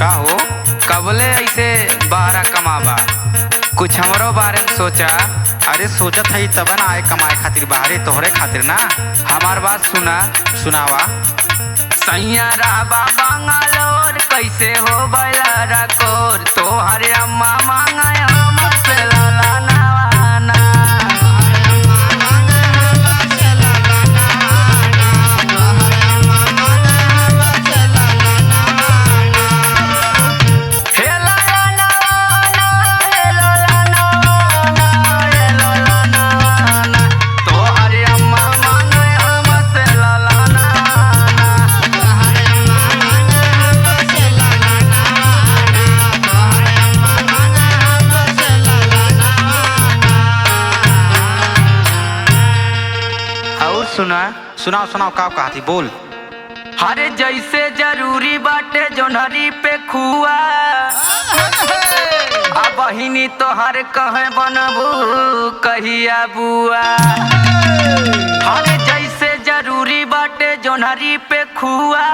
का हो कबले ऐसे बाहरा कमाबा कुछ हमरो बारे में सोचा। अरे सोचत है तब ना आए कमाए खातिर बाहरे तोहरे खातिर ना। हमार बात सुना सुनावा। सैया रहबा बंगालोर कैसे हो बैला कोर तोहरे अम्मा मांगा हमसे लाला नवाना। सुना सुनाओ सुनाओ का कहती बोल। हरे जैसे जरूरी बाटे जोनहरी पे खुआ आ बहिनी तो हर कहे बनबू कहिया बुआ। हरे जैसे जरूरी बाटे जोनहरी पे खुआ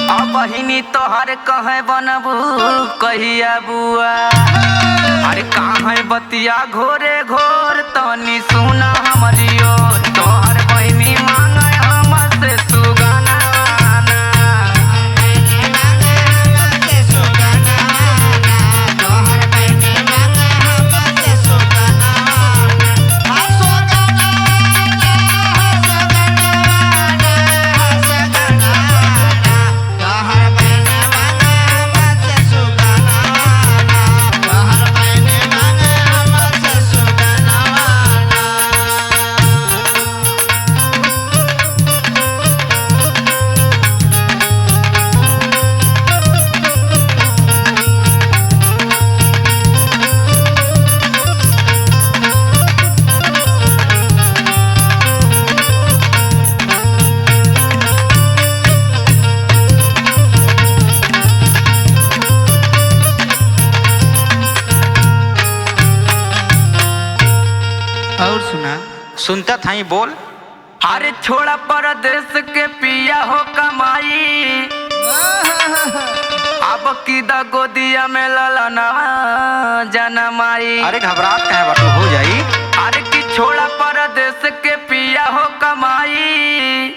आ बहिनी तो हर कहे बनबू कहिया बुआ। अरे कहाँ बतिया घोरे घोर तनी सुना हमारी ओर तोहर बहिनी मांगे हमसे सुगाना। और सुना सुनता था ही बोल। अरे छोड़ा परदेश के पिया हो कमाई अब की द गोदिया में ललना जनमाई। अरे घबराहट कहे बाटू हो जाई। अरे की छोड़ा परदेश के पिया हो कमाई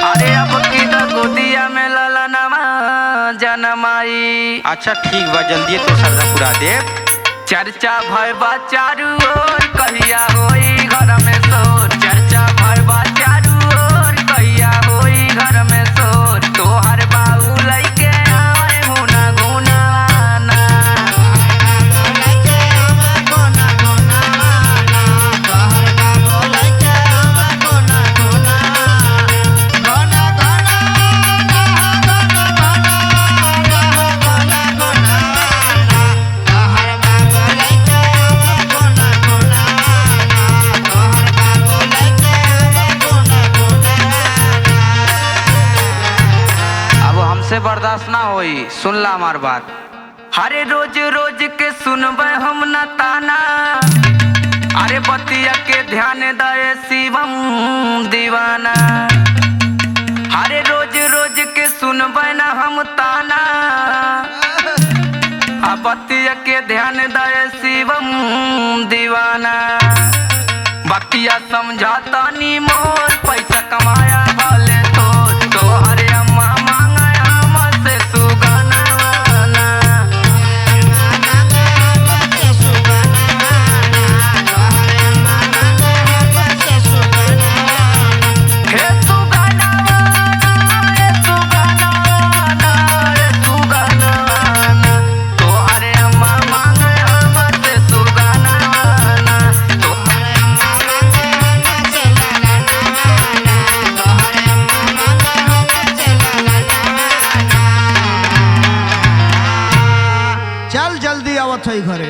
अरे अब की द गोदिया में ललना जनमाई। अच्छा ठीक बा जल्दी तो सरदा पूरा दे। चर्चा भयबा चारू ओर कहिया होई घर में शोर। चर्चा भयबा चारू ओर कहिया होई घर में शोर तोहर बाबू लइके आए मुना गुनाना। से बर्दाश्त ना होई सुन ला हमार बात। हरे रोज रोज के सुनबे हम न ताना अरे बतिया के ध्यान दे शिवम दीवाना। हरे रोज रोज के सुनबे न हम ताना आ बतिया के ध्यान दे शिवम दीवाना। बतिया समझाता नी मोर पैसा कमाया भले तो हरे अम्मा चल जल्दी आवत है घरे।